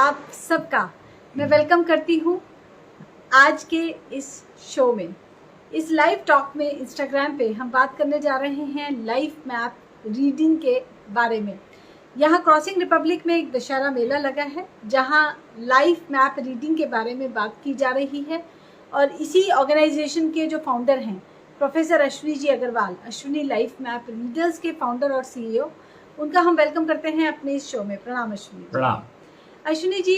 आप सबका मैं वेलकम करती हूँ आज के इस शो में। इस लाइव टॉक में इंस्टाग्राम पे हम बात करने जा रहे हैं लाइफ मैप रीडिंग के बारे में। यहाँ क्रॉसिंग रिपब्लिक में एक दशहरा मेला लगा है जहाँ लाइफ मैप रीडिंग के बारे में बात की जा रही है और इसी ऑर्गेनाइजेशन के जो फाउंडर हैं professor Ashwini ji Agarwal, Ashwini life map readers के फाउंडर और सीईओ, उनका हम वेलकम करते हैं अपने इस शो में। प्रणाम अश्विनी। प्रणाम अश्विनी जी,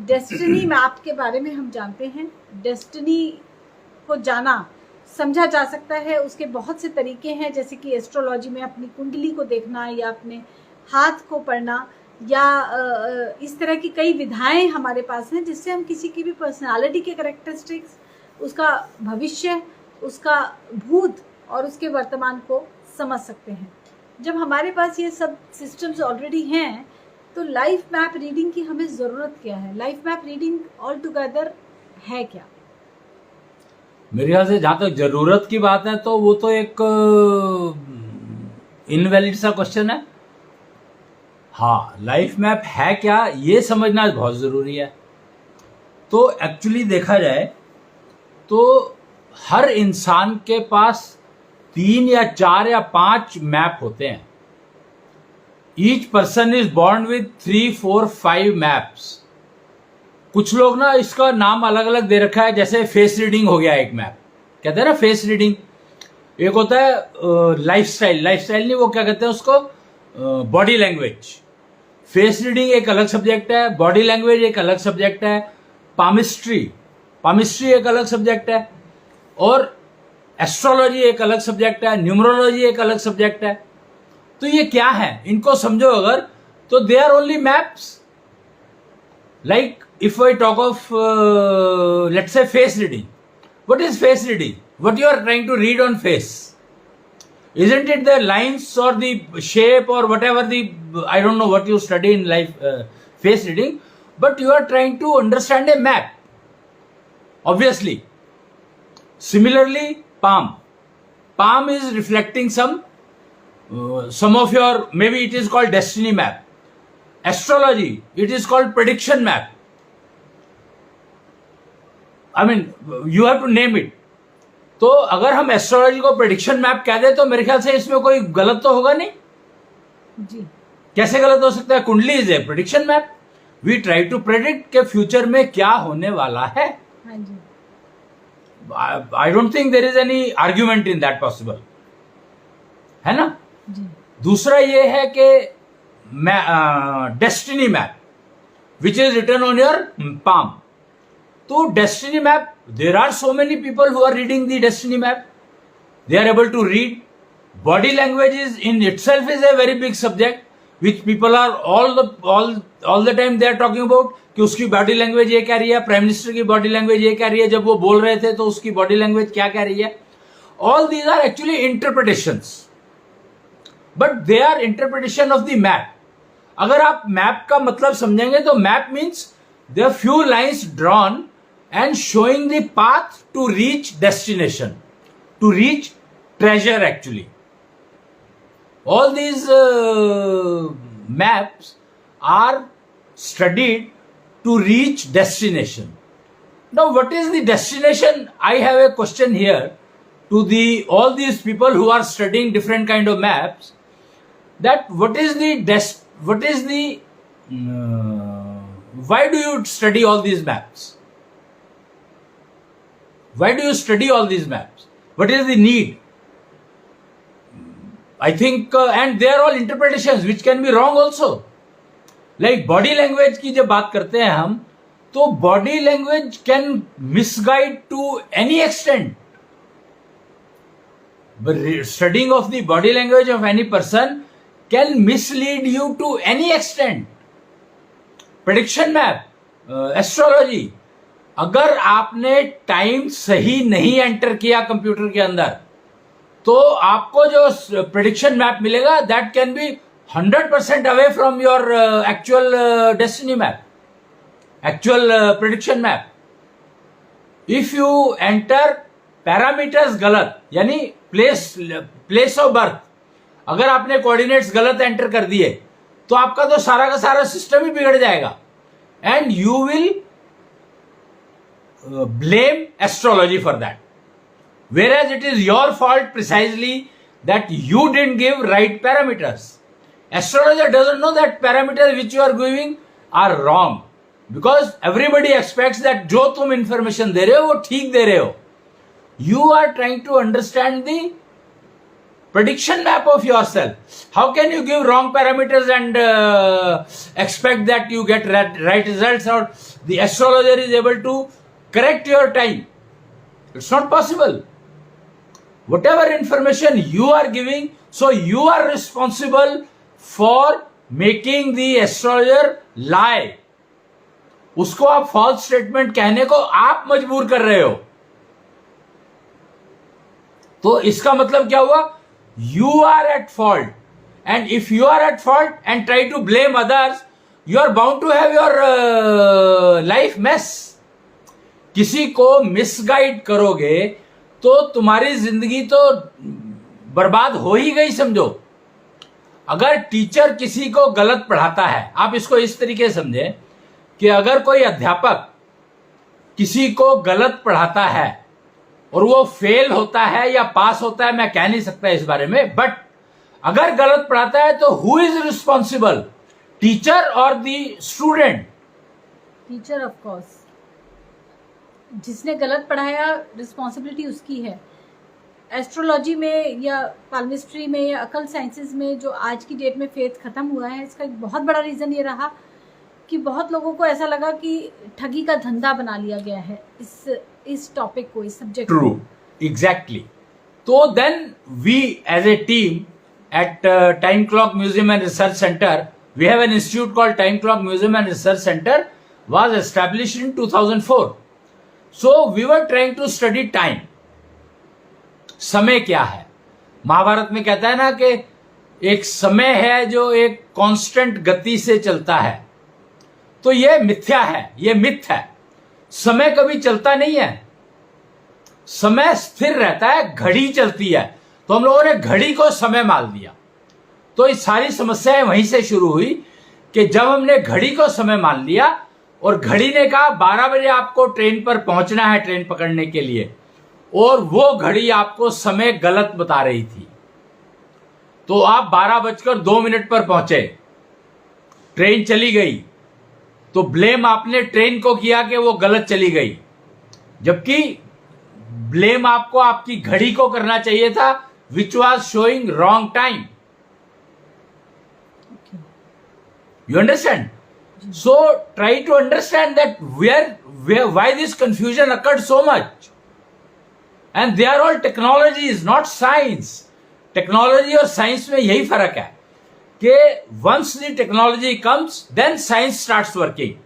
डेस्टिनी मैप के बारे में हम जानते हैं। डेस्टिनी को जाना समझा जा सकता है, उसके बहुत से तरीके हैं, जैसे कि एस्ट्रोलॉजी में अपनी कुंडली को देखना या अपने हाथ को पढ़ना या इस तरह की कई विधाएं हमारे पास हैं जिससे हम किसी की भी पर्सनालिटी के कैरेक्टरिस्टिक्स, उसका भविष्य, उसका भूत और उसके वर्तमान को समझ सकते हैं। जब हमारे पास ये सब सिस्टम्स ऑलरेडी हैं तो लाइफ मैप रीडिंग की हमें ज़रूरत क्या है? Life map reading all together है क्या? मेरे ख्याल से जहां तक जरूरत की बात है तो वो तो एक इनवैलिड सा क्वेश्चन है। हाँ, लाइफ मैप है क्या ये समझना बहुत ज़रूरी है। तो एक्चुअली देखा जाए तो हर इंसान के पास 3 या 4 या 5 मैप होते हैं। Each person is born with 3, 4, 5 maps. कुछ लोग ना इसका नाम अलग अलग दे रखा है, जैसे फेस रीडिंग हो गया एक मैप, कहते हैं ना फेस रीडिंग। एक होता है लाइफस्टाइल नहीं, वो क्या कहते हैं उसको, बॉडी लैंग्वेज। फेस रीडिंग एक अलग सब्जेक्ट है, बॉडी लैंग्वेज एक अलग सब्जेक्ट है, पामिस्ट्री एक अलग सब्जेक्ट है, और एस्ट्रोलॉजी एक अलग सब्जेक्ट है, न्यूमरोलॉजी एक अलग सब्जेक्ट है। तो ये क्या है, इनको समझो अगर, तो they are only maps. Like if I talk of let's say face reading, what is face reading? What you are trying to read on face? Isn't it the lines or the shape or whatever the, I don't know what you study in life face reading, but you are trying to understand a map, obviously. Similarly, palm is reflecting some of your, maybe it is called destiny map. Astrology, it is called prediction map. I mean, you have to name it. तो अगर हम astrology को prediction map कह दें तो मेरे ख्याल से इसमें कोई गलत तो होगा नहीं जी। कैसे गलत हो सकता है? Kundli is a prediction map. We try to predict के फ्यूचर में क्या होने वाला है। हाँ जी। I don't think there is any argument in that possible, है ना जी। दूसरा ये है कि destiny map which is written on your palm. तो destiny map, there are so many people who are reading the destiny map. They are able to read. Body language is in itself is a very big subject which people are all the time they are talking about कि उसकी body language ये कह रही है, prime minister की body language ये कह रही है, जब वो बोल रहे थे तो उसकी body language क्या कह रही है। All these are actually interpretations, but they are interpretation of the map. अगर आप मैप का मतलब समझेंगे तो map means there are few lines drawn and showing the path to reach destination, to reach treasure actually. All these maps are studied to reach destination. Now what is the destination? I have a question here to all these people who are studying different kind of maps, that what is the why do you study all these maps? Why do you study all these maps? What is the need? I think, and they are all interpretations which can be wrong also. Like body language की जब बात करते हैं हम, तो body language can misguide to any extent. But studying of the body language of any person can mislead you to any extent. Prediction map, astrology, अगर आपने time सही नहीं एंटर किया कंप्यूटर के अंदर तो आपको जो प्रेडिक्शन मैप मिलेगा that can be 100% away from your actual destiny map, actual prediction map. If you enter parameters गलत, यानी प्लेस ऑफ बर्थ, अगर आपने कोऑर्डिनेट्स गलत एंटर कर दिए तो आपका तो सारा का सारा सिस्टम ही बिगड़ जाएगा। and you will blame astrology for that, whereas it is your fault precisely that you didn't give right parameters. Astrologer doesn't know that parameters which you are giving are wrong, because everybody expects that जो तुम information दे रहे हो वो ठीक दे रहे हो. You are trying to understand the prediction map of yourself. How can you give wrong parameters and expect that you get right results, or the astrologer is able to correct your time? It's not possible. Whatever information you are giving, so you are responsible for making the astrologer lie. उसको आप false statement कहने को आप मजबूर कर रहे हो. तो इसका मतलब क्या हुआ? You are at fault, and if you are at fault and try to blame others, you are bound to have your life mess. किसी को मिसगाइड करोगे तो तुम्हारी जिंदगी तो बर्बाद हो ही गई समझो. अगर टीचर किसी को गलत पढ़ाता है, आप इसको इस तरीके से समझे कि अगर कोई अध्यापक किसी को गलत पढ़ाता है और वो फेल होता है या पास होता है, मैं कह नहीं सकता इस बारे में, बट अगर गलत पढ़ाता है तो हु इज रिस्पॉन्सिबल, टीचर और the student? Teacher of course. जिसने गलत पढ़ाया रिस्पॉन्सिबिलिटी उसकी है. एस्ट्रोलॉजी में या पाल्मिस्ट्री में या अकल साइंसेज में जो आज की डेट में फेथ खत्म हुआ है, इसका एक बहुत बड़ा रीज़न ये रहा कि बहुत लोगों को ऐसा लगा कि ठगी का धंधा बना लिया गया है इस टॉपिक को, इस सब्जेक्ट को. True, exactly. तो then we as a team at Time Clock Museum and Research Centre, we have an institute called Time Clock Museum and Research Centre, was established in 2004. So we were trying to study time. समय क्या है? महाभारत में कहता है ना कि एक समय है जो एक कांस्टेंट गति से चलता है. तो ये मिथ्या है, ये मिथ है. समय कभी चलता नहीं है, समय स्थिर रहता है, घड़ी चलती है. तो हम लोगों ने घड़ी को समय मान दिया. तो ये सारी समस्याएं वहीं से शुरू हुई कि जब हमने घड़ी को समय मान लिया और घड़ी ने कहा 12 बजे आपको ट्रेन पर पहुंचना है ट्रेन पकड़ने के लिए, और वो घड़ी आपको समय गलत बता रही थी. तो आप 12:02 पर पहुंचे, ट्रेन चली गई, तो ब्लेम आपने ट्रेन को किया कि वो गलत चली गई, जबकि ब्लेम आपको आपकी घड़ी को करना चाहिए था, which was showing wrong time. You understand? So try to understand that why this confusion occurred so much. And they are all technologies, not science. Technology और science में यही फर्क है कि once the technology comes, then science starts working.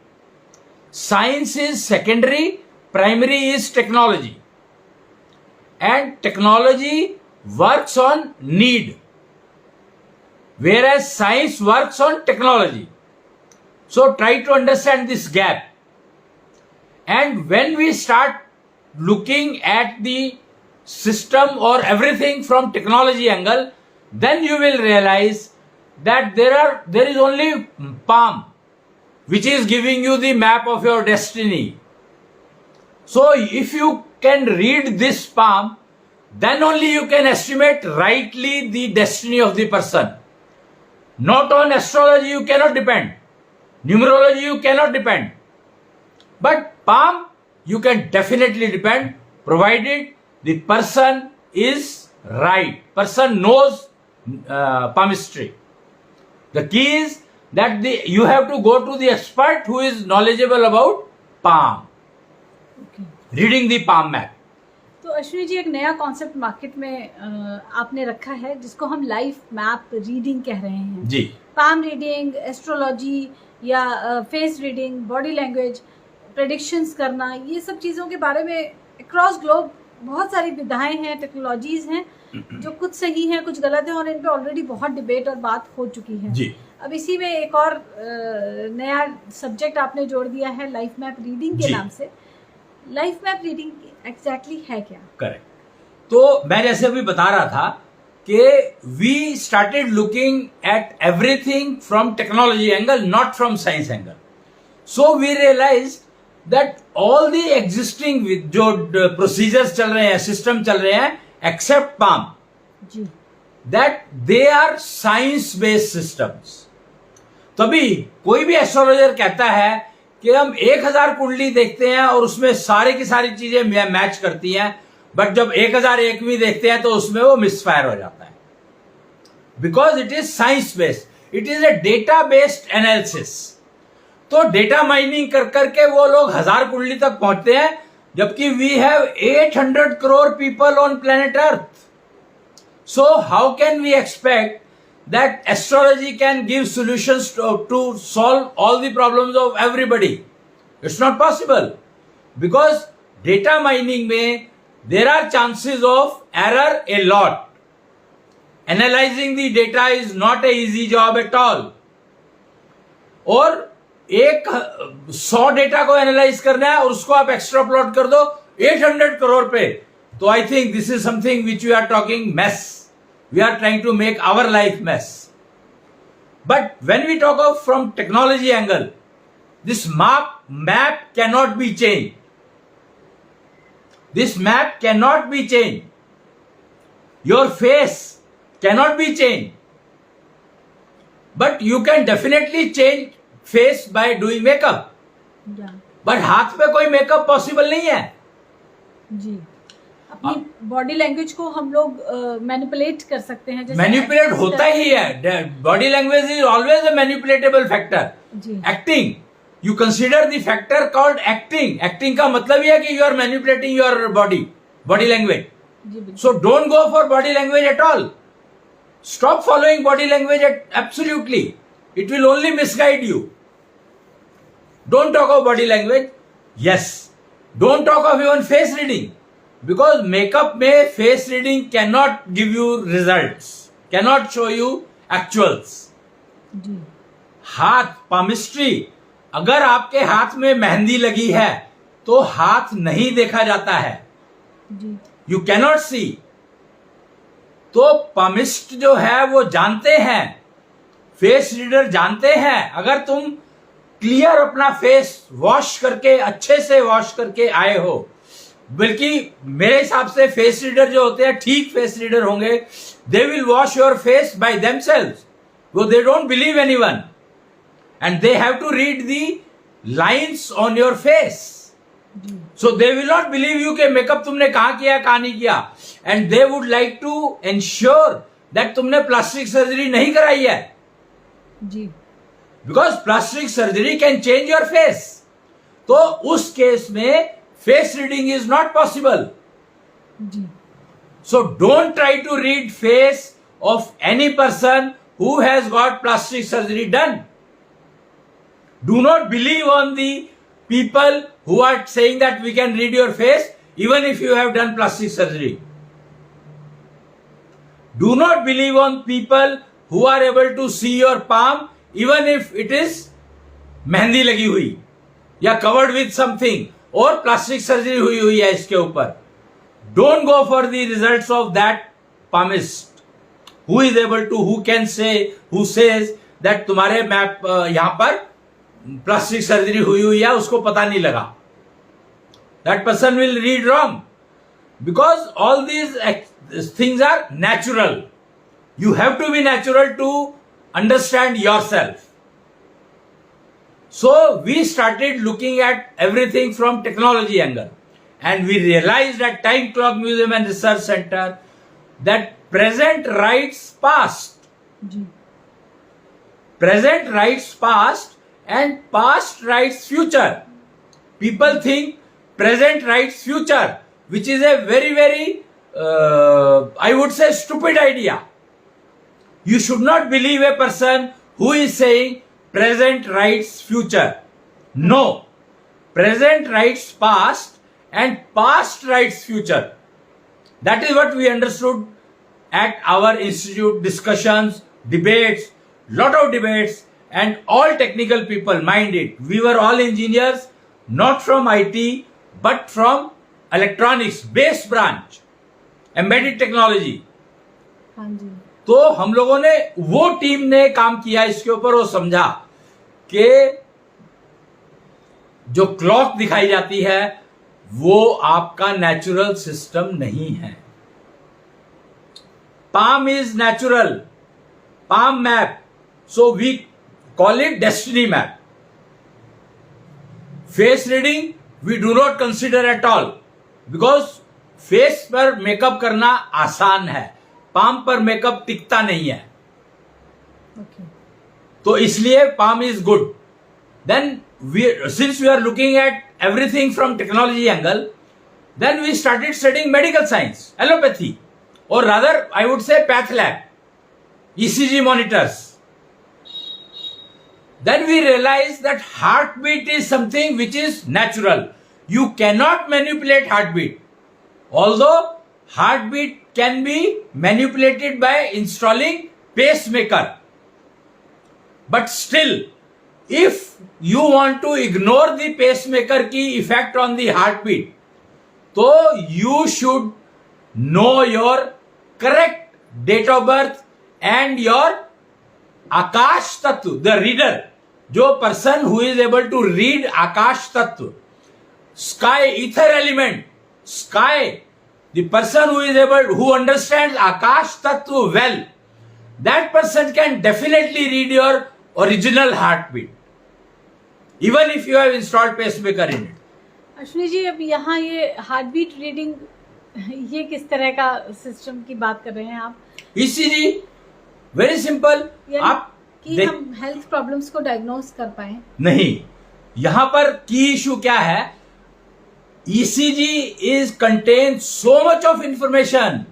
Science is secondary, primary is technology. And technology works on need, whereas science works on technology. So try to understand this gap. And when we start looking at the system or everything from technology angle, then you will realize that there is only palm which is giving you the map of your destiny. So if you can read this palm, then only you can estimate rightly the destiny of the person. Not on astrology you cannot depend. Numerology you cannot depend, but palm you can definitely depend, provided the person is right, person knows palmistry. The key is that you have to go to the expert who is knowledgeable about palm. Okay. Reading the palm map. तो अश्विनी जी, एक नया concept market में आपने रखा है जिसको हम life map reading कह रहे हैं. जी. पाम रीडिंग, एस्ट्रोलॉजी या face reading, body language, predictions करना, ये सब चीज़ों के बारे में अक्रॉस ग्लोब बहुत सारी विधाएं हैं, टेक्नोलॉजीज हैं जो कुछ सही हैं, कुछ गलत हैं, और इन पे ऑलरेडी बहुत डिबेट और बात हो चुकी है. जी. अब इसी में एक और नया सब्जेक्ट आपने जोड़ दिया है लाइफ मैप रीडिंग के नाम से. लाइफ मैप रीडिंग एग्जैक्टली है क्या? करेक्ट. तो मैं जैसे अभी बता रहा था कि we started looking at everything from technology angle, not from science angle. So we realized that all the existing जो procedures चल रहे हैं, system चल रहे हैं, except PALM, ji, that they are science based systems. तभी कोई भी एस्ट्रोलॉजर कहता है कि हम 1000 कुंडली देखते हैं और उसमें सारी की सारी चीजें मैच करती हैं, बट जब 1001वीं देखते हैं तो उसमें वो मिसफायर हो जाता है, because it is science based, it is A data based analysis. तो डेटा माइनिंग कर करके वो लोग 1000 कुंडली तक पहुंचते हैं, जबकि we have 800 crore people on planet Earth. So how can we expect that astrology can give solutions to solve all the problems of everybody? It's not possible, because data mining में there are chances of error a lot. Analyzing the data is not a easy job at all. और 100 data को analyse करना है और उसको आप extra plot कर दो 800 करोड़ पे, तो I think this is something which we are talking mess. We are trying to make our life mess. But when we talk of from technology angle, this map cannot be changed. This map cannot be changed. Your face cannot be changed. But you can definitely change face by doing makeup. या, But हाथ पे कोई makeup possible नहीं है. जी, अपनी body language को हम लोग मैनिपुलेट कर सकते हैं. मैनिपुलेट होता ही है. Body language is always a manipulatable factor. जी, acting, you consider the factor called acting. Acting का मतलब ही है कि you are manipulating your body language. जी, बिल्कुल. So don't go for body language at all. Stop following body language absolutely. It will only misguide you. Don't talk of body language. Yes, don't talk of even face reading, because makeup में face reading cannot give you results, cannot show you actuals. जी, हाथ palmistry, अगर आपके हाथ में मेहंदी लगी है तो हाथ नहीं देखा जाता है. जी, You cannot see. तो palmist जो है वो जानते हैं, फेस रीडर जानते हैं. अगर तुम क्लियर अपना फेस वॉश करके, अच्छे से वॉश करके आए हो, बल्कि मेरे हिसाब से फेस रीडर जो होते हैं ठीक फेस रीडर होंगे, they will wash your face by themselves. वो they don't believe anyone and they have to read the lines on your face. So they will not believe you कि makeup तुमने कहां किया कहां नहीं किया, and they would like to ensure that तुमने plastic surgery नहीं कराई है. जी, because plastic surgery can change your face. तो उस केस में face reading is not possible. Ji, So don't try to read face of any person who has got plastic surgery done. Do not believe on the people who are saying that we can read your face even if you have done plastic surgery. Do not believe on people who are able to see your palm even if it is mehndi लगी हुई या covered with something और plastic surgery हुई है इसके ऊपर. Don't go for the results of that palmist who is able to, who can say, who says that तुम्हारे map यहां पर प्लास्टिक सर्जरी हुई है, उसको पता नहीं लगा. That person will read wrong, because all these things are natural. You have to be natural to understand yourself. So we started looking at everything from technology angle, and we realized at Time Clock Museum and Research Center that present writes past. जी, Present writes past and past writes future. People think present writes future, which is a very, very, I would say, stupid idea. You should not believe a person who is saying present writes future. No. Present writes past and past writes future. That is what we understood at our institute. Discussions, debates, lot of debates, and all technical people, mind it. We were all engineers, not from IT, but from electronics based branch, embedded technology. हाँ जी, तो हम लोगों ने, वो team ने काम किया इसके ऊपर, वो समझा कि जो क्लॉक दिखाई जाती है वो आपका नेचुरल सिस्टम नहीं है. Palm is natural. Palm map. So we call it destiny map. Face reading we do not consider at all because face पर मेकअप करना आसान है, पाम पर मेकअप टिकता नहीं है. Okay. तो इसलिए palm is good. Then since we are looking at everything from technology angle, then we started studying medical science, allopathy. Or rather, I would say path lab, ECG monitors. Then we realized that heartbeat is something which is natural. You cannot manipulate heartbeat. Although heartbeat can be manipulated by installing pacemaker. But still, if you want to ignore the pacemaker की effect on the heartbeat, तो you should know your correct date of birth and your Akash Tattva, the reader, जो person who is able to read Akash Tattva, sky, ether element, sky, the person who understands Akash Tattva well, that person can definitely read your original heartbeat, even if you have installed pacemaker in it. Ashwini ji, अब यहाँ ये heart beat reading, ये किस तरह का system की बात कर रहे हैं आप? ECG very simple. आप कि हम हेल्थ प्रॉब्लम्स को डायग्नोज कर पाए? नहीं. यहां पर की इशू क्या है? ECG is contains so much of information.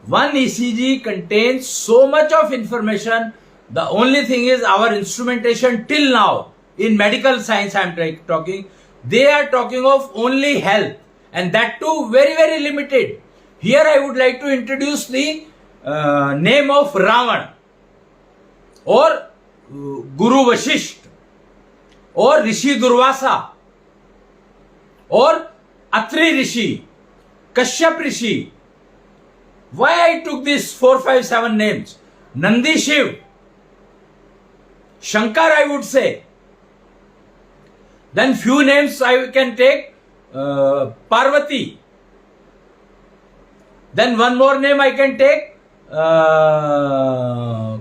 One ECG contains so much of information. The only thing is our instrumentation till now in medical science I am talking, they are talking of only health, and that too very, very limited. Here I would like to introduce the name of Ravan or Guru Vashisht or Rishi Durvasa or Atri Rishi, Kashyap Rishi. Why I took these 4, 5, 7 names? Nandi Shiv, Shankar I would say. Then few names I can take, Parvati. Then one more name I can take,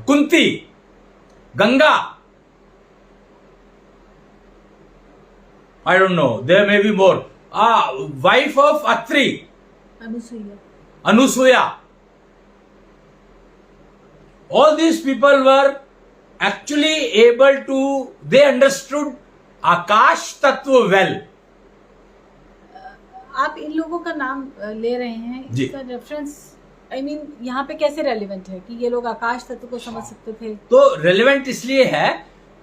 Kunti, Ganga. I don't know, there may be more. Wife of Atri, Anusuya. All these people were actually able to, they understood Akash Tattva well. आप इन लोगों का नाम ले रहे हैं, इसका reference यहाँ पे कैसे रेलेवेंट है कि ये लोग आकाश तत्व को समझ सकते थे? तो रेलेवेंट इसलिए है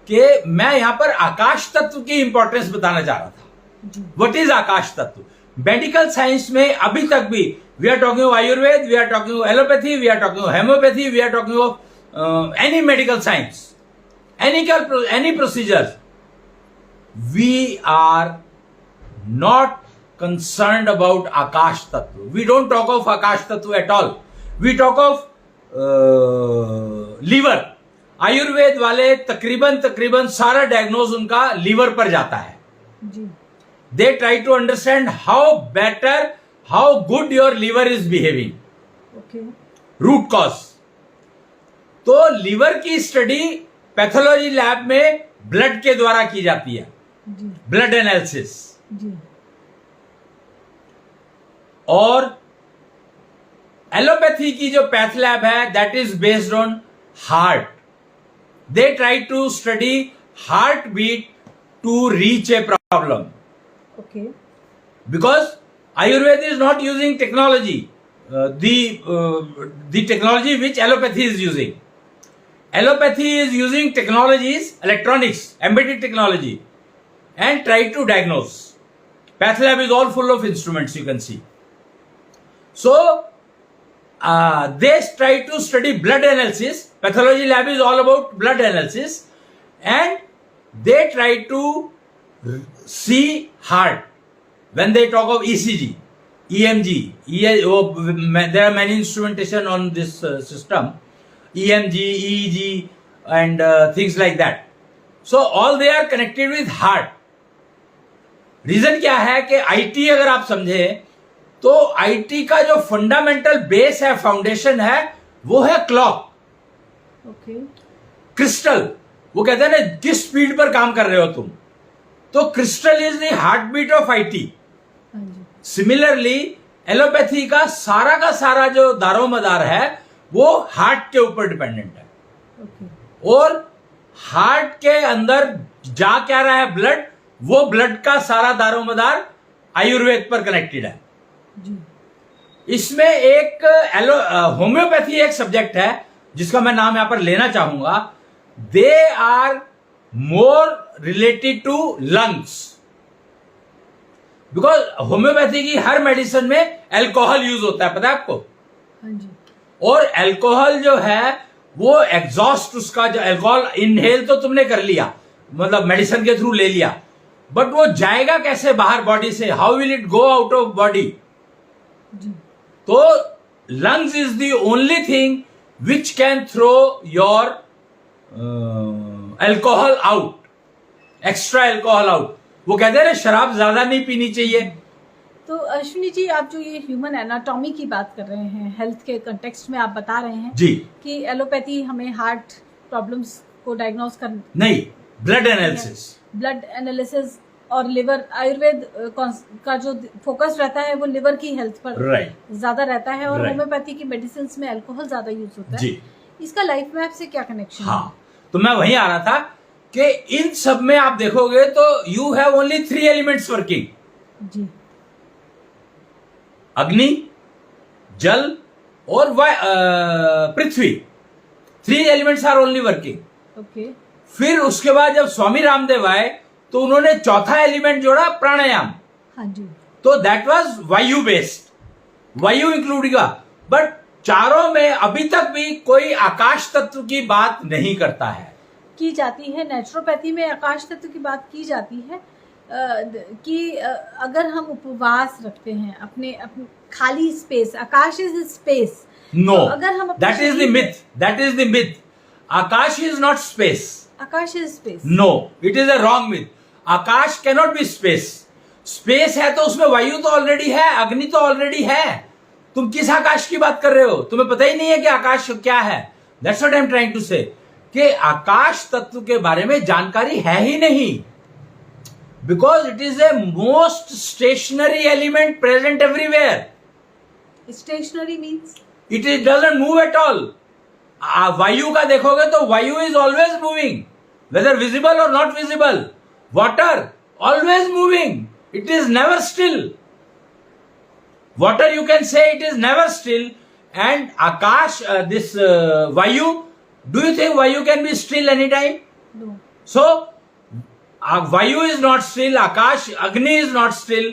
कि मैं यहाँ पर आकाश तत्व की इंपॉर्टेंस बताना चाह रहा था. व्हाट इज आकाश तत्व? मेडिकल साइंस में अभी तक भी we are talking of Ayurveda, we are talking of allopathy, we are talking of homeopathy, we are talking of any medical science, any procedure. We are not concerned about Akash Tattva. We don't talk of Akash Tattva at all. We talk of liver. Ayurveda वाले तकरीबन सारा diagnose उनका liver पर जाता है. They try to understand how better, how good your liver is behaving. Okay. Root cause. तो liver की study pathology lab में ब्लड के द्वारा की जाती है, ब्लड एनालिसिस. और एलोपैथी की जो पैथ लैब है that is based on heart. They try to study heart beat to reach a problem. Okay. Because Ayurveda is not using technology, the technology which allopathy is using. Allopathy is using technologies, electronics, embedded technology, and try to diagnose. Path lab is all full of instruments, you can see. So, they try to study blood analysis. Pathology lab is all about blood analysis. And they try to see heart. When they talk of ECG, EMG, there are many instrumentation on this system. EMG, EEG, and things like that. So all they are connected with heart. Reason क्या है कि IT अगर आप समझे तो IT का जो fundamental base है, फाउंडेशन है, वो है क्लॉक, ओके, क्रिस्टल। वो कहते हैं ना किस स्पीड पर काम कर रहे हो तुम, तो crystal is the heart beat of IT. Similarly allopathy का सारा जो दारोमदार है वो हार्ट के ऊपर डिपेंडेंट है। ओके, और हार्ट के अंदर जा क्या रहा है, ब्लड, वो ब्लड का सारा दारोमदार आयुर्वेद पर कनेक्टेड है जी। इसमें एक होम्योपैथी एक सब्जेक्ट है जिसका मैं नाम यहां पर लेना चाहूंगा। They are more related to lungs, because homeopathy की हर मेडिसिन में अल्कोहल यूज होता है, पता है आपको? हाँ जी। और अल्कोहल जो है वो एग्जॉस्ट, उसका जो अल्कोहल इनहेल तो तुमने कर लिया, मतलब मेडिसिन के थ्रू ले लिया, बट वो जाएगा कैसे बाहर बॉडी से? How will it go out of body? तो lungs is the only thing which can throw your alcohol out, extra alcohol out. वो कहते हैं ना शराब ज्यादा नहीं पीनी चाहिए। तो अश्विनी जी, आप जो ये ह्यूमन एनाटॉमी की बात कर रहे हैं, हेल्थ के कंटेक्स्ट में आप बता रहे हैं जी कि एलोपैथी हमें हार्ट प्रॉब्लम्स को डायग्नोज कर नहीं, ब्लड एनालिसिस और लिवर, आयुर्वेद का जो फोकस रहता है वो लिवर की हेल्थ पर ज्यादा रहता है, और होम्योपैथी की मेडिसिन में अल्कोहल ज्यादा यूज होता है जी। इसका लाइफ मैप से क्या कनेक्शन है? हाँ, तो मैं वहीं आ रहा था कि इन सब में आप देखोगे तो you have only 3 elements working जी। अग्नि, जल और पृथ्वी। 3 elements are only working. Okay. फिर उसके बाद जब स्वामी रामदेव आए तो उन्होंने चौथा एलिमेंट जोड़ा, प्राणायाम। हाँ जी। तो दैट वाज वायु बेस्ड, वायु इंक्लूड का। बट चारों में अभी तक भी कोई आकाश तत्व की बात नहीं करता है। की जाती है नेचुरोपैथी में, आकाश तत्व की बात की जाती है कि अगर हम उपवास रखते हैं, अपने खाली space, akash is space. No, अगर हम that is the myth, that is the myth. Akash is not space. Akash is space. No, it is a wrong myth. Akash cannot be space. Space है तो उसमें वायु तो ऑलरेडी है, अग्नि तो ऑलरेडी है। तुम किस आकाश की बात कर रहे हो? तुम्हें पता ही नहीं है कि आकाश क्या है। That's what I am trying to say, कि आकाश तत्व के बारे में जानकारी है ही नहीं, because it is a most stationary element present everywhere. Stationary means it is doesn't move at all. वायु का देखोगे तो वायु is always moving, whether visible और not visible. Water always moving, it is never still. Water you can say it is never still, and Akash, this Vayu, do you think Vayu can be still anytime? No. So, Vayu is not still, Akash, Agni is not still.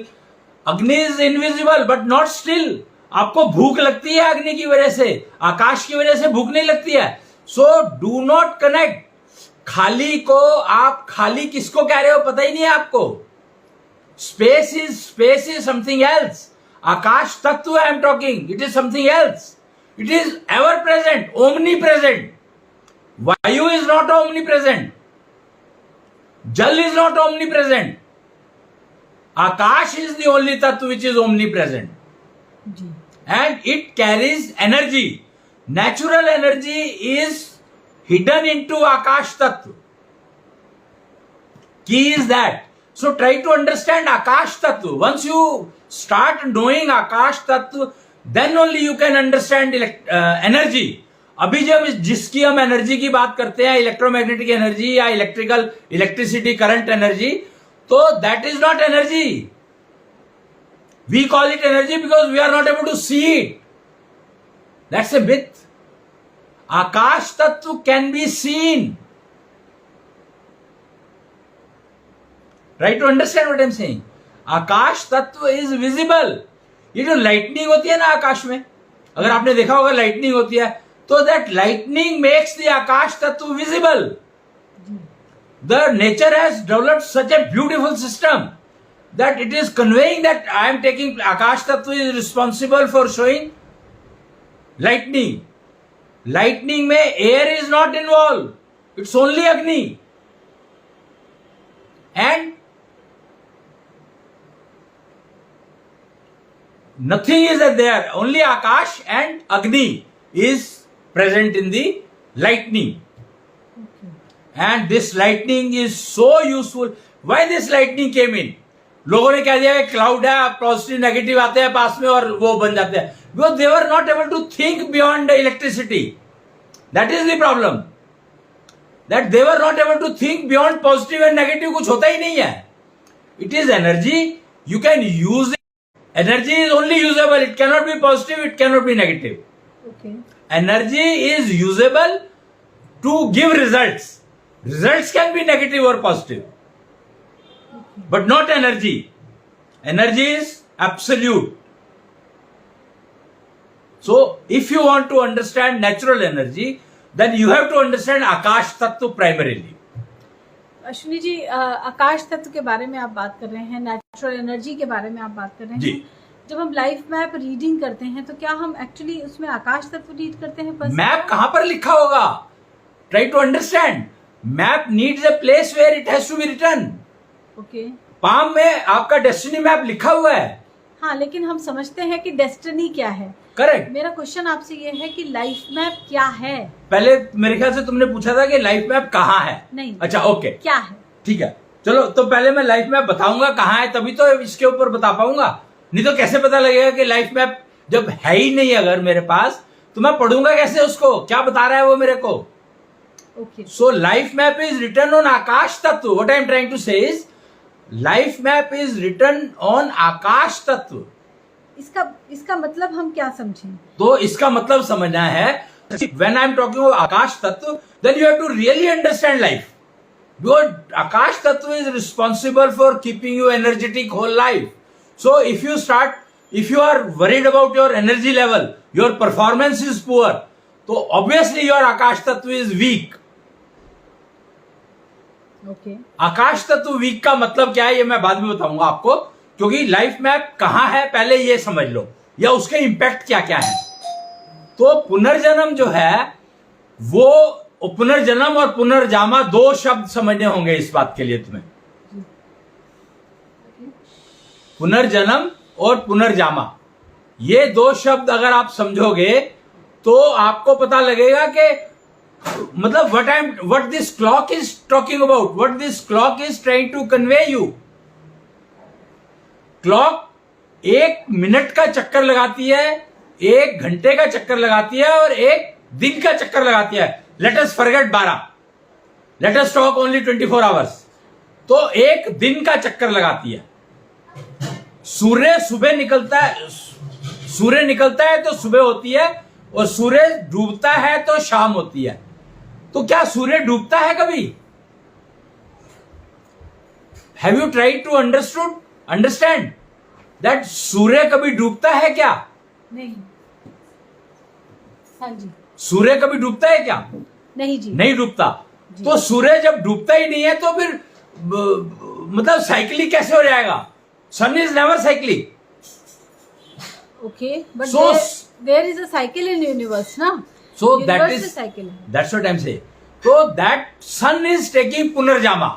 Agni is invisible but not still. आपको भूख लगती है अग्नि की वजह से, आकाश की वजह से भूख नहीं लगती है। So, do not connect. खाली को आप खाली किसको कह रहे हो पता ही नहीं है आपको। Space is something else. Akash Tattva I am talking. It is something else. It is ever present, omnipresent. Vayu is not omnipresent. Jal is not omnipresent. Akash is the only Tattva which is omnipresent. Ji. And it carries energy. Natural energy is hidden into Akash Tattva. Key is that. So try to understand Akash Tattva. Once you start knowing Akash Tattva, then only you can understand energy. अभी जब जिसकी हम energy की बात करते हैं, electromagnetic energy या electricity current energy, तो that is not energy. We call it energy because we are not able to see it. That's a myth. Akash tattva can be seen. Try to understand what I am saying. Akash tattva is visible. ये जो lightning होती है ना आकाश में, अगर आपने देखा होगा लाइटनिंग होती है, तो दैट लाइटनिंग मेक्स द आकाश तत्व visible. The nature has developed such a beautiful system that it is conveying that I am taking Akash tattva is responsible for showing lightning. Lightning में air is not involved. It's only Agni. And nothing is there, only Akash and Agni is present in the lightning. And this lightning is so useful. Why this lightning came in? लोगों ने कह दिया cloud है, positive negative आते हैं पास में और वो बन जाते हैं, because they were not able to think beyond electricity. That is the problem, that they were not able to think beyond positive and negative. कुछ होता ही नहीं है. It is energy, you can use it. Energy is only usable, it cannot be positive, it cannot be negative. Energy is usable to give results. Results can be negative or positive, but not energy. Energy is absolute. So, if you want to understand natural energy, then you have to understand Akash Tattva primarily. Ashwini ji, आकाश तत्व के बारे में आप बात कर रहे हैं, नेचुरल एनर्जी के बारे में आप बात कर रहे हैं. जब हम लाइफ मैप रीडिंग करते हैं तो क्या हम एक्चुअली उसमें आकाश तत्व रीड करते हैं? मैप कहां पर लिखा होगा? Try to understand. Map needs a place where it has to be written. Okay. Palm में आपका डेस्टिनी मैप लिखा हुआ है. हाँ, लेकिन हम समझते हैं कि डेस्टिनी क्या है. करेक्ट. मेरा क्वेश्चन आपसे ये है कि लाइफ मैप क्या है? पहले मेरे ख्याल से तुमने पूछा था कि लाइफ मैप कहाँ है. नहीं. अच्छा, ओके. क्या है? ठीक है, चलो. तो पहले मैं लाइफ मैप बताऊंगा कहाँ है, तभी तो इसके ऊपर बता पाऊंगा. नहीं तो कैसे पता लगेगा कि लाइफ मैप जब है ही नहीं अगर मेरे पास, तो मैं पढ़ूंगा कैसे उसको? क्या बता रहा है वो मेरे को? Okay. So life map is written on Akash Tattva. What I am trying to say is, life map is written on Akash Tattva. इसका मतलब हम क्या समझें? तो इसका मतलब समझना है, when I am talking about Akash Tattva, then you have to really understand life. Because Akash Tattva is responsible for keeping you energetic whole life. So if you are worried about your energy level, your performance is poor, so obviously your Akash Tattva is weak. Okay. आकाश तत्व week का मतलब क्या है ये मैं बाद में बताऊंगा आपको, क्योंकि लाइफ मैप कहां है पहले ये समझ लो, या उसके इंपैक्ट क्या क्या है. तो पुनर्जन्म जो है वो, पुनर्जन्म और पुनर्जामा दो शब्द समझने होंगे इस बात के लिए तुम्हें. पुनर्जन्म और पुनर्जामा, ये दो शब्द अगर आप समझोगे तो आपको पता लगेगा कि मतलब what this clock is talking about, what this clock is trying to convey you. Clock 1 minute का चक्कर लगाती है, 1 घंटे का चक्कर लगाती है और 1 दिन का चक्कर लगाती है. Let us forget 12, let us talk only 24 hours. तो 1 दिन का चक्कर लगाती है. सूर्य सुबह निकलता है, सूर्य निकलता है तो सुबह होती है, और सूर्य डूबता है तो शाम होती है. तो क्या सूर्य डूबता है कभी? Have you tried to understand that सूर्य कभी डूबता है क्या? नहीं. हाँ जी. सूर्य कभी डूबता है क्या? नहीं जी. नहीं डूबता. तो सूर्य जब डूबता ही नहीं है तो फिर मतलब साइकिलिंग कैसे हो जाएगा? Sun is never cycling. Okay, but there is a cycle in universe, na? So that is cycle. That's what I'm saying. So that sun is taking Punarjama.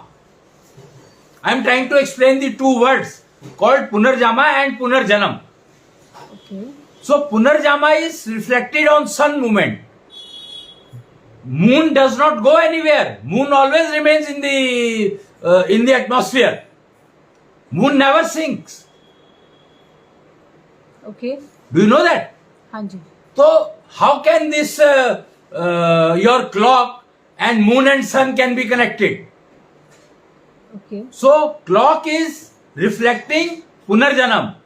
I'm trying to explain the two words called Punarjama and Punarjanam. Okay. So Punarjama is reflected on sun movement. Moon does not go anywhere. Moon always remains in the atmosphere. Moon never sinks. Okay. Do you know that? हाँ जी. So how can this your clock and moon and sun can be connected? Okay. So clock is reflecting Punarjanam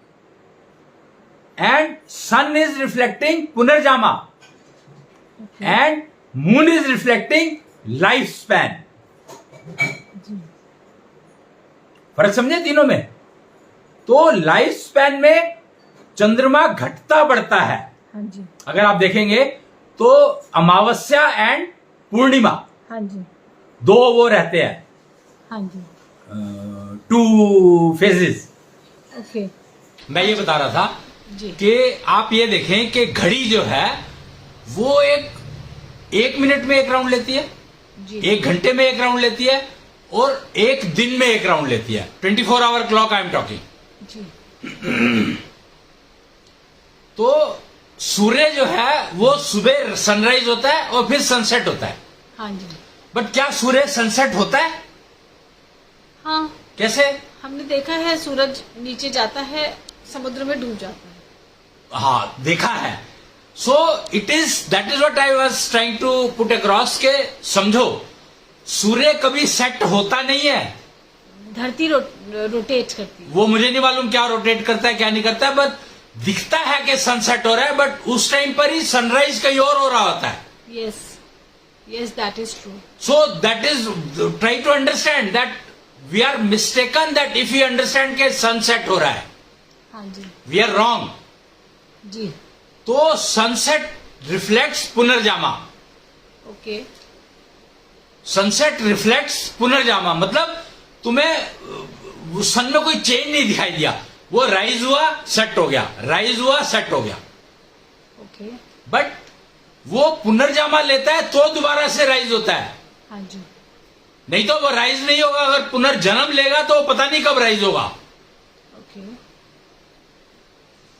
and sun is reflecting Punarjama, Okay. and moon is reflecting lifespan. फर्क समझे तीनों में? तो life span में चंद्रमा घटता बढ़ता है. हाँ जी. अगर आप देखेंगे तो अमावस्या एंड पूर्णिमा, हाँ जी. दो वो रहते हैं. हाँ जी. 2 फेजेस. ओके. मैं ये बता रहा था जी. कि आप ये देखें कि घड़ी जो है वो एक मिनट में 1 राउंड लेती है, जी. 1 घंटे में 1 राउंड लेती है, और 1 दिन में 1 राउंड लेती है. 24 hour clock I am talking. जी. तो सूर्य जो है वो सुबह सनराइज होता है और फिर सनसेट होता है। हाँ जी। बट क्या सूर्य सनसेट होता है? हाँ, कैसे? हमने देखा है सूरज नीचे जाता है, समुद्र में डूब जाता है। हाँ, देखा है। So it is, that is what I was trying to put across के समझो, सूर्य कभी सेट होता नहीं है। धरती रोटेट करती है। वो मुझे नहीं मालूम क्या रोटेट करता है क्या नहीं करता है, बट दिखता है कि सनसेट हो रहा है, बट उस टाइम पर ही सनराइज कहीं और हो रहा होता है। Yes, yes, that is true. So that is, try to understand that we are mistaken that if you understand के सनसेट हो रहा है, हाँ जी, वी आर रॉन्ग। जी, तो सनसेट रिफ्लेक्ट्स पुनर्जामा। ओके, सनसेट रिफ्लेक्ट्स पुनर्जामा मतलब तुम्हें सन में कोई चेंज नहीं दिखाई दिया, वो राइज हुआ सेट हो गया, राइज हुआ सेट हो गया, ओके, बट वो पुनर्जामा लेता है तो दोबारा से राइज होता है। हाँ जी, नहीं तो वो राइज नहीं होगा। अगर पुनर्जन्म लेगा तो पता नहीं कब राइज होगा। ओके,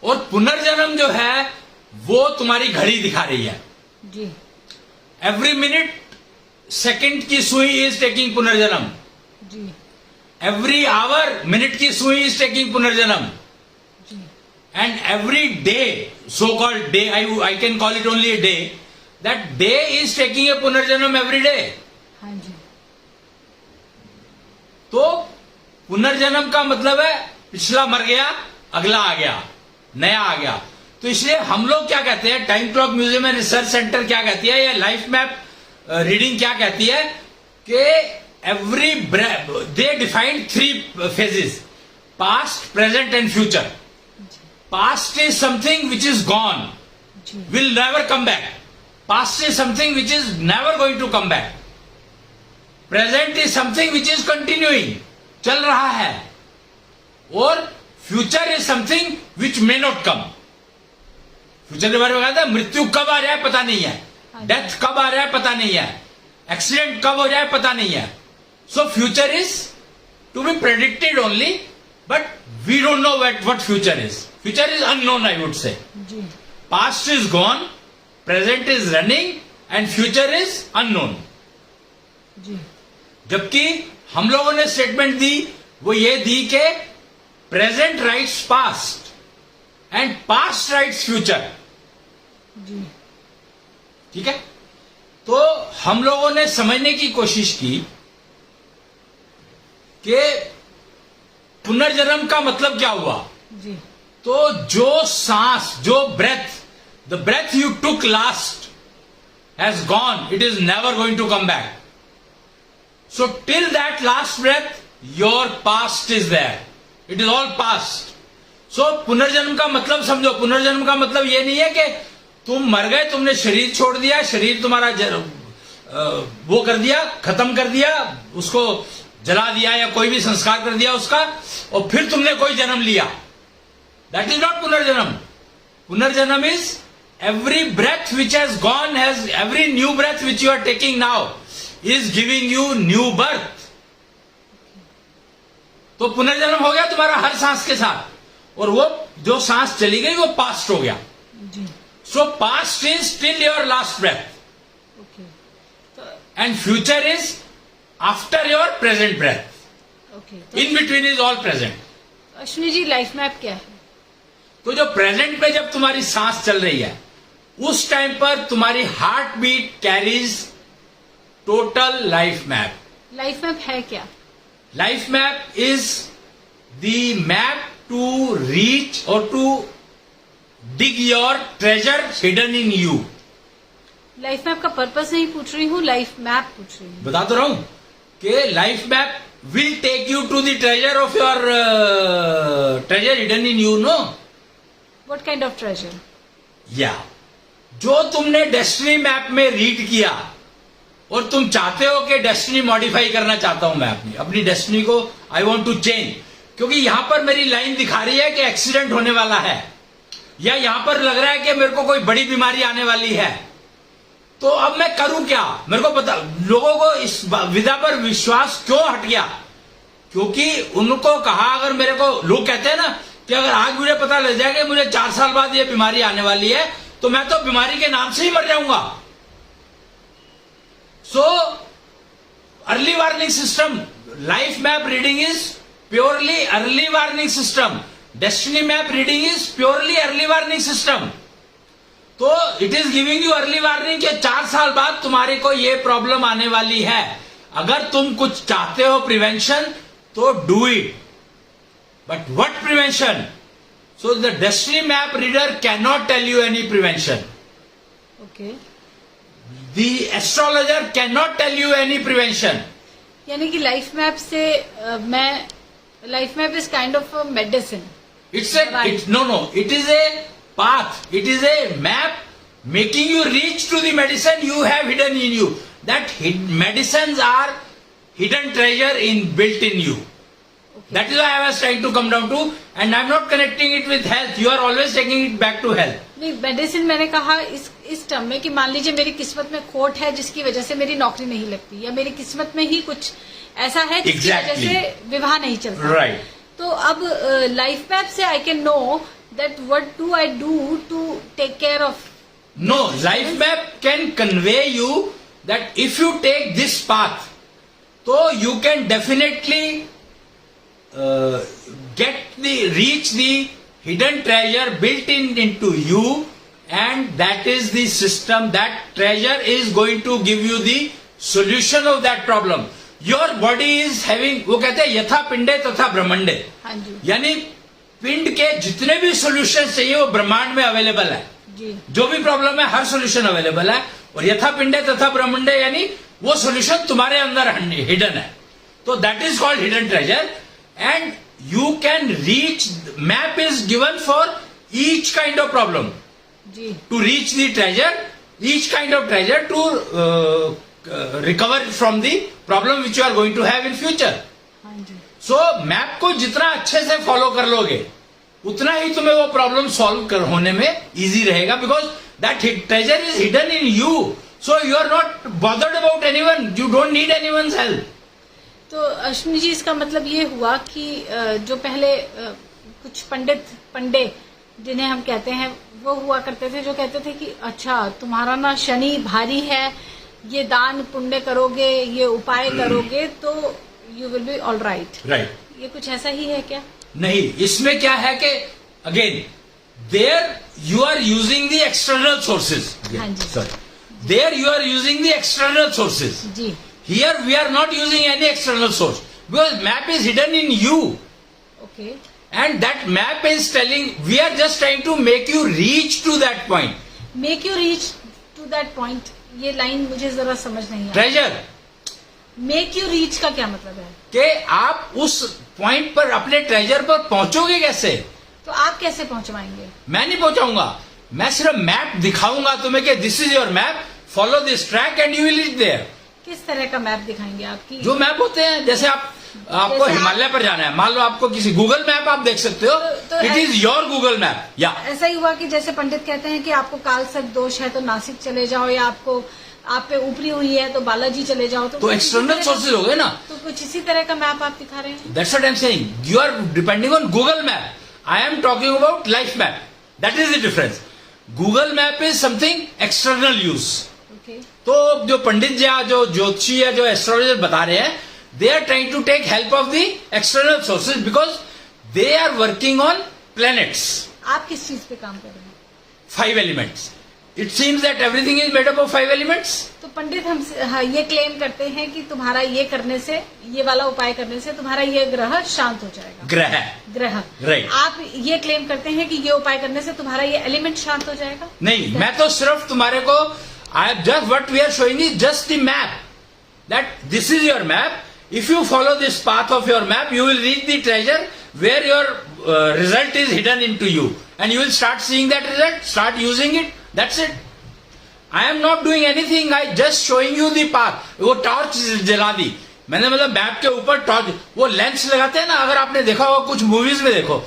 और पुनर्जन्म जो है वो तुम्हारी घड़ी दिखा रही है। जी, एवरी मिनट सेकंड की सुई इज टेकिंग पुनर्जन्म, जी, एवरी आवर मिनट की सुई इज टेकिंग पुनर्जन्म, जी, and every day, so-called day, I can call it only a day, that day is taking a punarjanam every day. हाँ जी, तो पुनर्जन्म का मतलब है पिछला मर गया, अगला आ गया, नया आ गया। तो इसलिए हम लोग क्या कहते हैं, time Clock Museum and Research centre क्या कहती है, या लाइफ मैप रीडिंग क्या कहती है कि every they defined 3 phases, past, present and future. Past is something which is gone, जी, will never come back. Past is something which is never going to come back. Present is something which is continuing, चल रहा है। और future is something which may not come. Future के बारे में कहता है मृत्यु कब आ रहा है पता नहीं है, डेथ कब आ रहा है पता नहीं है, एक्सीडेंट कब हो जाए पता नहीं है। So future is to be predicted only, but we don't know what future is. Future is unknown, I would say. जी, Past is gone, present is running, and future is unknown. जी, जबकि हम लोगों ने स्टेटमेंट दी वो ये दी कि present writes past and past writes future. जी, ठीक है, तो हम लोगों ने समझने की कोशिश की कि पुनर्जन्म का मतलब क्या हुआ। जी, तो जो सांस, जो breath, the breath you took last has gone, it is never going to come back. So till that last breath your past is there, it is all past. So पुनर्जन्म का मतलब समझो, पुनर्जन्म का मतलब ये नहीं है कि तुम मर गए, तुमने शरीर छोड़ दिया, शरीर तुम्हारा वो कर दिया, खत्म कर दिया, उसको जला दिया या कोई भी संस्कार कर दिया उसका, और फिर तुमने कोई जन्म लिया। That is not Punarjanam. Punarjanam is every breath which has gone, every new breath which you are taking now is giving you new birth. तो पुनर्जन्म हो गया तुम्हारा हर सांस के साथ, और वो जो सांस चली गई वो पास्ट हो गया। जी, so past is till your last breath, okay, and future is after your present breath, okay. In between is all present. Ashwini ji, life map क्या है? तो जो प्रेजेंट में जब तुम्हारी सांस चल रही है उस टाइम पर तुम्हारी heart beat carries total life map. Life map है क्या? Life map is the map to reach और to dig your treasure hidden in you. Life map का पर्पस नहीं पूछ रही हूँ, लाइफ मैप पूछ रही हूँ। बता तो रहा हूं कि life map will take you to the treasure of your treasure hidden in you, no? What kind of treasure? या जो तुमने डेस्टिनी मैप में रीड किया और तुम चाहते हो कि डेस्टिनी मॉडिफाई करना चाहता हूं मैं अपनी डेस्टिनी को, आई वांट टू चेंज, क्योंकि यहां पर मेरी लाइन दिखा रही है कि एक्सीडेंट होने वाला है, या यहां पर लग रहा है कि मेरे को कोई बड़ी बीमारी आने वाली है। तो अब मैं करूं क्या? मेरे को पता, लोगों को इस विधा पर विश्वास क्यों हट गया? क्योंकि उनको कहा, अगर मेरे को लोग कहते हैं ना कि अगर आज मुझे पता लग जाए कि मुझे 4 साल बाद ये बीमारी आने वाली है, तो मैं तो बीमारी के नाम से ही मर जाऊंगा। So early warning system, life map reading is purely early warning system, destiny map reading is purely early warning system. तो it is giving you early warning कि 4 साल बाद तुम्हारे को ये प्रॉब्लम आने वाली है। अगर तुम कुछ चाहते हो प्रिवेंशन, तो do it, but what prevention? So the destiny map reader can not tell you any prevention. Okay, the astrologer can not tell you any prevention. यानी कि लाइफ मैप से मैं life map is kind of medicine. It's it is a path. It is a map making you reach to the medicine you have hidden in you. That medicines are hidden treasure built in you. Okay. That is why I was trying to come down to, and I'm not connecting it with health. You are always taking it back to health. नहीं, medicine मैंने कहा इस term में कि मान लीजिए मेरी किस्मत में खोट है जिसकी वजह से मेरी नौकरी नहीं लगती, या मेरी किस्मत में ही कुछ ऐसा है जिसकी वजह से विवाह नहीं चलता। Right. तो अब लाइफ मैप से I can know that what do I do to take care of. No, life map can convey you that if you take this path, so you can definitely reach the hidden treasure built into you, and that is the system. That treasure is going to give you the solution of that problem. Your body is having, वो कहते हैं यथा पिंडे तथा ब्रह्मांडे, हाँ जी, यानी पिंड के जितने भी सॉल्यूशन चाहिए वो ब्रह्मांड में अवेलेबल है जी। जो भी प्रॉब्लम है हर सॉल्यूशन अवेलेबल है, और यथा पिंडे तथा ब्रह्मांडे यानी वो सॉल्यूशन तुम्हारे अंदर हिडन है। तो that is called hidden treasure, and you can reach, map is given for each kind of problem जी, to reach the treasure, each kind of treasure to recover from the problem which you are going to have in future. हाँ जी। So map को जितना अच्छे से follow कर लोगे उतना ही तुम्हें वो प्रॉब्लम सॉल्व होने में इजी रहेगा, because that treasure is hidden in you, so you are not bothered about anyone, you don't need anyone's help. तो अश्विनी जी, इसका मतलब ये हुआ कि जो पहले कुछ पंडे जिन्हें हम कहते हैं वो हुआ करते थे, जो कहते थे कि अच्छा तुम्हारा ना शनि भारी है, ये दान पुण्य करोगे, ये उपाय करोगे तो you will be all right. Right, ये कुछ ऐसा ही है क्या? नहीं, इसमें क्या है कि again there you are using the external sources. हाँ जी, sorry, there you are using the external sources जी। Here we are not using any external source because map is hidden in you. Okay. And that map is telling, we are just trying to make you reach to that point. Make you reach to that point. ये line मुझे जरा समझ नहीं आई। Treasure. Make you reach का क्या मतलब है? कि आप उस पॉइंट पर, अपने ट्रेजर पर पहुंचोगे कैसे? तो आप कैसे पहुंचवाएंगे? मैं नहीं पहुंचाऊंगा, मैं सिर्फ मैप दिखाऊंगा तुम्हें कि this is your map, follow this track and you will reach there. किस तरह का मैप दिखाएंगे आपकी? जो मैप होते हैं, जैसे आपको हिमालय पर जाना है, मान लो आपको किसी गूगल मैप आप देख सकते हो, it is your Google map. या ऐसा ही हुआ कि जैसे पंडित कहते हैं कि आपको काल सर्प दोष है तो नासिक चले जाओ, या आपको आप पे ऊपरी हुई है तो बालाजी चले जाओ, तो एक्सटर्नल सोर्सेज हो गए ना। तो कुछ इसी तरह का मैप आप दिखा रहे हैं। That's what I am saying, you are depending on Google map, I am talking about life map, that is the difference. Google map is something external use. तो जो पंडित जी, जो ज्योतिषी या जो एस्ट्रोलॉजर बता रहे हैं, they are trying to take help of the external sources because they are working on planets. आप किस चीज पे काम कर रहे हैं? 5 elements. It seems that everything is made up of 5 elements. तो पंडित हमसे ये क्लेम करते हैं कि तुम्हारा ये करने से, ये वाला उपाय करने से तुम्हारा ये ग्रह शांत हो जाएगा। ग्रह राइट। आप ये क्लेम करते हैं कि ये उपाय करने से तुम्हारा ये एलिमेंट शांत हो जाएगा? नहीं, मैं तो सिर्फ तुम्हारे को, what we are showing is just the map. That this is your map. If you follow this path of your map, you will reach the treasure where your result is hidden into you, and you will start seeing that result, start using it. That's it. I am not doing anything. I just showing you the path. वो torch जला दी मैंने, मतलब map के ऊपर torch, वो lens लगाते हैं ना, अगर आपने देखा होगा कुछ मूवीज में, देखो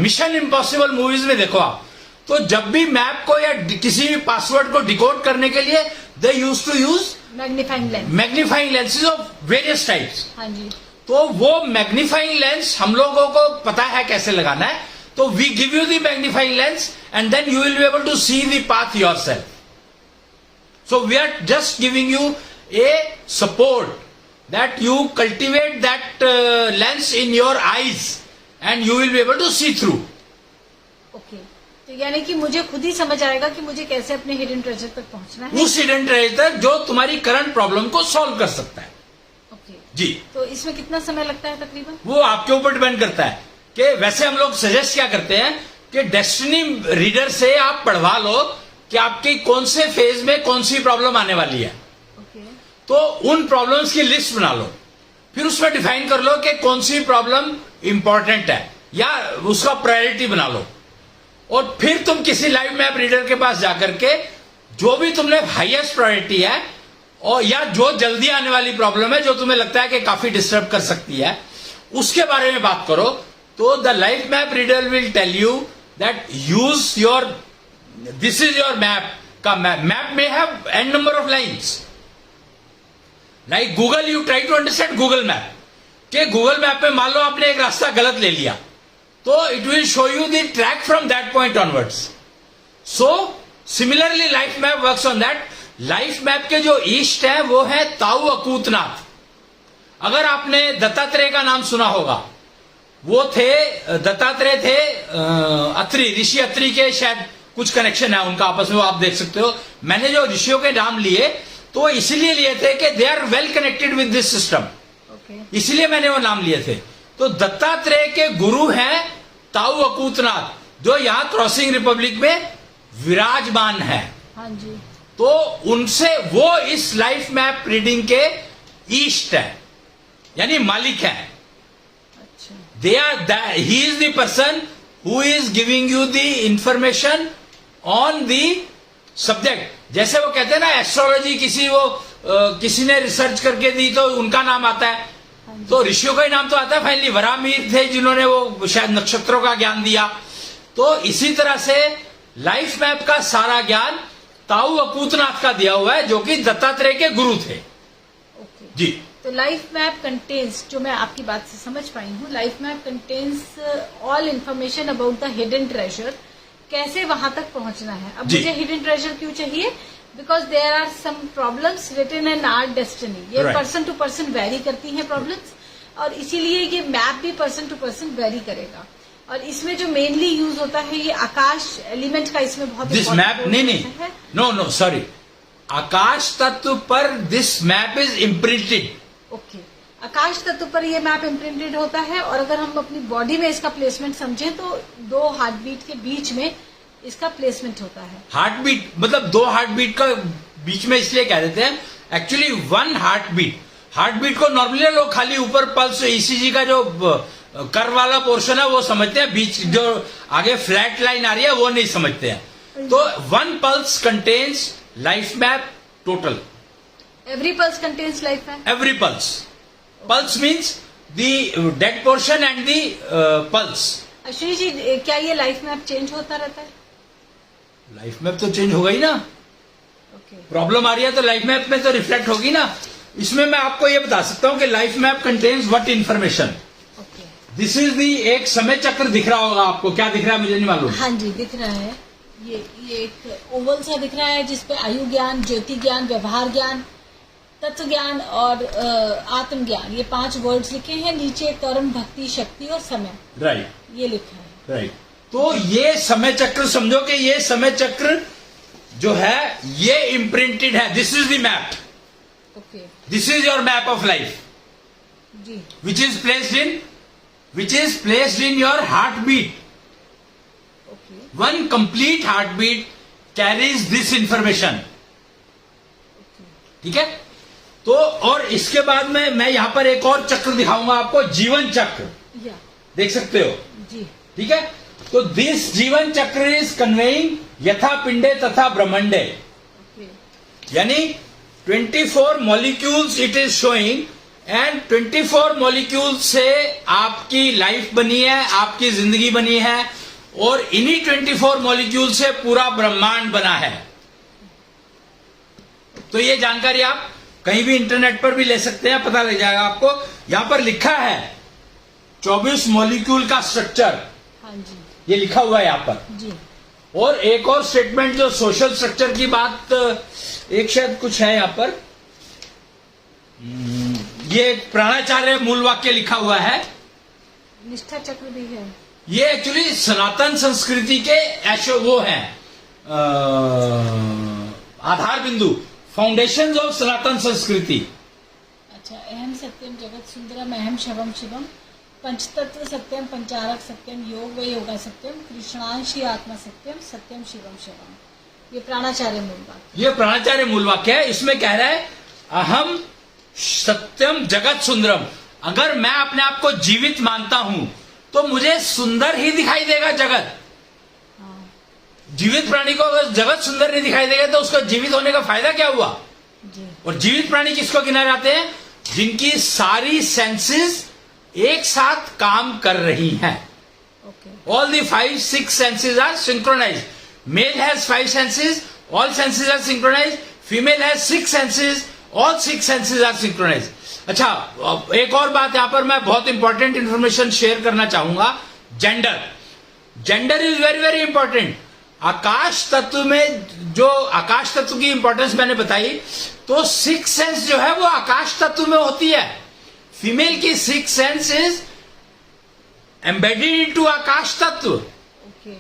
मिशन इम्पॉसिबल मूवीज में देखो आप, तो जब भी मैप को या किसी भी पासवर्ड को डिकोड करने के लिए they use to use magnifying lenses of various types. हाँ जी। तो वो मैग्नीफाइंग लेंस हम लोगों को पता है कैसे लगाना है, तो we give you the magnifying lens and then you will be able to see the path yourself. So we are just giving you a support that you cultivate that lens in your eyes and you will be able to see through. Okay, तो यानी कि मुझे खुद ही समझ आएगा कि मुझे कैसे अपने हिडन ट्रेजर तक पहुंचना है. उस हिडन ट्रेजर तक जो तुम्हारी करंट प्रॉब्लम को सॉल्व कर सकता है. ओके जी. तो इसमें कितना समय लगता है तकरीबन? वो आपके ऊपर डिपेंड करता है कि वैसे हम लोग सजेस्ट क्या करते हैं कि डेस्टिनी रीडर से आप पढ़वा लो कि आपकी कौन से फेज में कौन सी प्रॉब्लम आने वाली है. ओके. तो उन प्रॉब्लम्स की लिस्ट बना लो, फिर उसमें डिफाइन कर लो कि कौन सी प्रॉब्लम इंपॉर्टेंट है या उसका प्रायोरिटी बना लो, और फिर तुम किसी लाइफ मैप रीडर के पास जाकर के जो भी तुमने हाईएस्ट प्रायोरिटी है और या जो जल्दी आने वाली प्रॉब्लम है जो तुम्हें लगता है कि काफी डिस्टर्ब कर सकती है, उसके बारे में बात करो. तो the life map reader will tell you that use your, this is your map का मैप में have an number of lines. Like Google, you try to understand Google map कि गूगल मैप में मान लो आपने एक रास्ता गलत ले लिया, तो it will show you the track from that point onwards. So similarly life map works on that. Life map के जो ईस्ट है वो है ताऊ अकूतनाथ. अगर आपने दत्तात्रेय का नाम सुना होगा, वो थे, दत्तात्रेय थे अत्रि, ऋषि अत्रि के शायद कुछ कनेक्शन है उनका आपस में, वो आप देख सकते हो. मैंने जो ऋषियों के नाम लिए तो इसलिए लिए थे कि they are well connected with this system, इसलिए मैंने वो नाम लिए थे. तो दत्तात्रेय के गुरु हैं ताऊ अकूतनाथ, जो यहाँ क्रॉसिंग रिपब्लिक में विराजमान है. हाँ जी. तो उनसे वो इस लाइफ मैप रीडिंग के ईस्ट है, यानी मालिक है. अच्छा. They are he is the person who is giving you the information on the subject. जैसे वो कहते हैं ना एस्ट्रोलॉजी किसी ने रिसर्च करके दी तो उनका नाम आता है, तो ऋषियों का ही नाम तो आता है. फाइनली वरामीर थे जिन्होंने वो शायद नक्षत्रों का ज्ञान दिया. तो इसी तरह से लाइफ मैप का सारा ज्ञान ताऊ अकूतनाथ का दिया हुआ है, जो कि दत्तात्रेय के गुरु थे. ओके. जी. तो लाइफ मैप कंटेन्स, जो मैं आपकी बात से समझ पाई हूँ, life map contains all information about the hidden treasure. कैसे वहां तक पहुंचना है. अब मुझे हिडन ट्रेजर क्यों चाहिए? Because there are some problems written in our destiny. ये पर्सन टू पर्सन वेरी करती हैं प्रॉब्लम्स, और इसीलिए ये मैप भी पर्सन टू पर्सन वेरी करेगा. और इसमें जो मेनली यूज होता है ये आकाश एलिमेंट का, इसमें बहुत दिस मैप नहीं नो सॉरी, आकाश तत्व पर this map is imprinted. Okay. आकाश तत्व पर ये मैप इम्प्रिंटेड होता है, और अगर हम अपनी बॉडी में इसका प्लेसमेंट समझें तो 2 हार्ट बीट के बीच में इसका प्लेसमेंट होता है. हार्ट बीट मतलब 2 हार्ट बीट का बीच में इसलिए कह देते हैं, actually 1 heart beat. Heart beat को नॉर्मली लोग खाली ऊपर पल्स ईसीजी का जो कर्व वाला पोर्शन है वो समझते हैं, बीच जो आगे फ्लैट लाइन आ रही है वो नहीं समझते हैं. तो 1 pulse contains life map total. Every pulse contains life map. Every pulse. Pulse means the dead portion and the pulse. Ashwini ji, क्या ये लाइफ मैप चेंज होता रहता है? लाइफ मैप तो चेंज होगा ही ना. प्रॉब्लम आ रही है तो लाइफ मैप में तो रिफ्लेक्ट होगी ना. इसमें मैं आपको ये बता सकता हूं कि life map contains what information. This is the, एक समय चक्र दिख रहा होगा आपको. क्या दिख रहा है मुझे नहीं मालूम. हाँ जी, दिख रहा है. ये एक ओवल सा दिख रहा है जिसपे आयु ज्ञान, ज्योति ज्ञान, व्यवहार ज्ञान, तत्व ज्ञान और आत्मज्ञान, ये 5 वर्ड्स लिखे हैं. नीचे कर्म, भक्ति, शक्ति और समय. राइट. ये लिखा है. राइट. तो ये समय चक्र समझो कि ये समय चक्र जो है ये इम्प्रिंटेड है. This is the map. Okay. This is your map of life जी. which is placed in your heartbeat. Okay. One complete heartbeat carries this information. ठीक है. तो और इसके बाद में मैं यहां पर एक और चक्र दिखाऊंगा आपको, जीवन चक्र. या. देख सकते हो. जी. ठीक है. तो दिस जीवन चक्र इज कन्वेइंग यथा पिंडे तथा ब्रह्मांडे. यानी 24 molecules it is showing, and 24 molecule से आपकी लाइफ बनी है, आपकी जिंदगी बनी है, और इन्हीं 24 मॉलिक्यूल से पूरा ब्रह्मांड बना है. तो ये जानकारी आप कहीं भी इंटरनेट पर भी ले सकते हैं, पता लग जाएगा आपको। यहां पर लिखा है 24 मॉलिक्यूल का स्ट्रक्चर, हाँ जी ये लिखा हुआ है यहां पर। जी। और एक और स्टेटमेंट जो सोशल स्ट्रक्चर की बात, एक शायद कुछ है यहां पर, ये प्राणाचार्य मूल वाक्य लिखा हुआ है, निष्ठा चक्र भी है। ये एक्चुअली सनातन संस्कृति के ऐशो वो हैं, आधार बिंदु, फाउंडेशन ऑफ सनातन संस्कृति। अच्छा, अहम सत्यम जगत सुंदरम अहम शवम शिवम पंचतत्व सत्यम पंचारक सत्यम योग व योगा सत्यम कृष्णांशी आत्मा सत्यम सत्यम शिवम शिवम, ये प्राणाचार्य मूल वाक्य। ये प्राणाचार्य मूल वाक्य है। इसमें कह रहा है अहम सत्यम जगत सुंदरम, अगर मैं अपने आप को जीवित मानता हूं तो मुझे सुंदर ही दिखाई देगा जगत। हाँ जीवित प्राणी को अगर जगत सुंदर नहीं दिखाई देगा तो उसको जीवित होने का फायदा क्या हुआ। जी। और जीवित प्राणी किसको गिना जाते हैं, जिनकी सारी सेंसेस एक साथ काम कर रही हैं। Okay. All the 5-6 senses are synchronize. Male has 5 senses, all senses are synchronize. Female has 6 senses, all 6 senses are synchronize. अच्छा, एक और बात यहां पर मैं बहुत इंपॉर्टेंट इंफॉर्मेशन शेयर करना चाहूंगा। Gender, gender is very very important. आकाश तत्व में जो आकाश तत्व की इंपॉर्टेंस मैंने बताई, तो 6 सेंस जो है वो आकाश तत्व में होती है। फीमेल की 6 सेंस इज एम्बेडेड इनटू आकाश तत्व। Okay.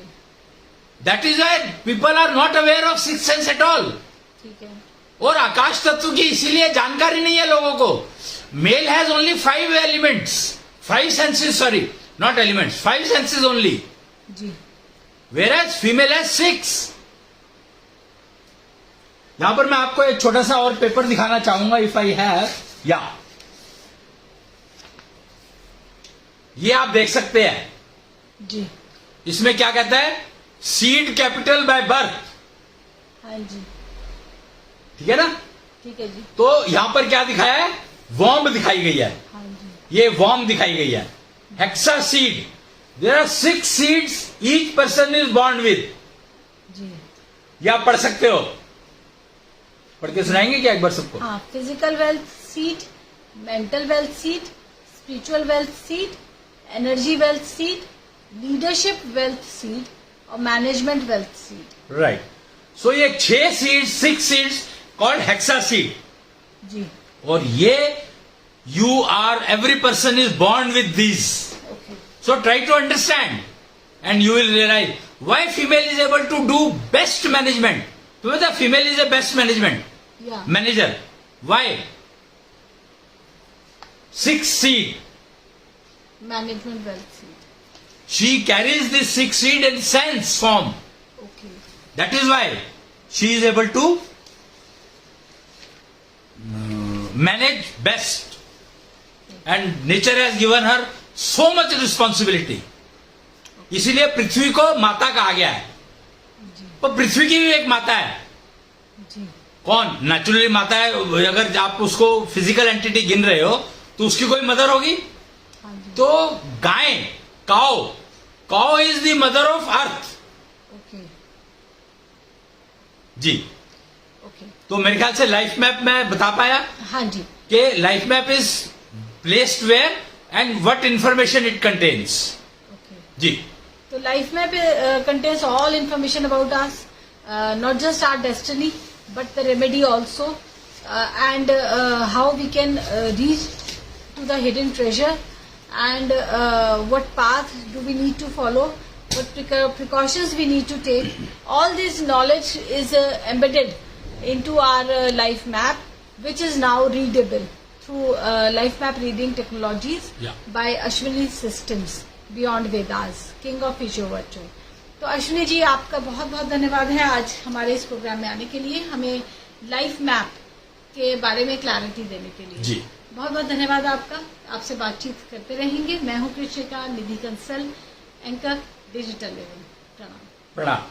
That is why people are not aware of 6 sense at all. ठीक है। और आकाश तत्व की इसीलिए जानकारी नहीं है लोगों को। Male has only 5 elements, 5 senses, sorry not elements, 5 senses only, जी। whereas female has 6। यहां पर मैं आपको एक छोटा सा और पेपर दिखाना चाहूंगा, इफ आई हैव, या ये आप देख सकते हैं। जी। इसमें क्या कहता है, सीड कैपिटल बाय बर्थ, हाँ जी। ठीक है ना। ठीक है जी। तो यहां पर क्या दिखाया है, वॉर्म दिखाई गई है, हाँ जी। ये वॉर्म दिखाई गई है। Hexa seed, there are 6 seeds each person is born with. जी। ये आप पढ़ सकते हो, पढ़ के सुनाएंगे क्या एक बार सबको। हाँ, physical wealth seed, mental wealth seed, spiritual wealth seed, energy wealth seed, leadership wealth seed और management wealth seed. Right. So ये 6 सीड्स कॉल्ड हेक्सा सीड। जी। और ये you are, every person is born with this. Okay. So try to understand and you will realize why female is able to do best management. तुम्हें पता female is a best management या manager. Why? 6 seed. Management wealth seed. She carries this 6 seed in sense form. Okay. That is why she is able to manage best. And nature has given her so much responsibility. इसीलिए पृथ्वी को माता कहा गया है। जी। पर पृथ्वी की भी एक माता है। जी। कौन? नेचुरली माता है। अगर आप उसको फिजिकल एंटिटी गिन रहे हो तो उसकी कोई मदर होगी। हाँ जी। तो गाय, cow, cow is the mother of earth. Okay. जी। ओके। तो मेरे ख्याल से लाइफ मैप मैं बता पाया हाँ जी। कि life map is placed where and what information it contains. Okay. जी। तो life map contains all information about us, not just our destiny, but the remedy also, and how we can reach to the hidden treasure, and what path do we need to follow, what precautions we need to take. All this knowledge is embedded into our life map, which is now readable through life map reading technologies by Ashwini Systems Beyond Vedas, King of Future Virtual. तो अश्विनी जी, आपका बहुत बहुत धन्यवाद है आज हमारे इस programme में आने के लिए, हमें लाइफ मैप के बारे में क्लैरिटी देने के लिए। जी। बहुत बहुत धन्यवाद आपका। आपसे बातचीत करते रहेंगे। मैं हूँ कृषिका निधि कंसल, एंकर डिजिटल लेवल। प्रणाम। प्रणाम।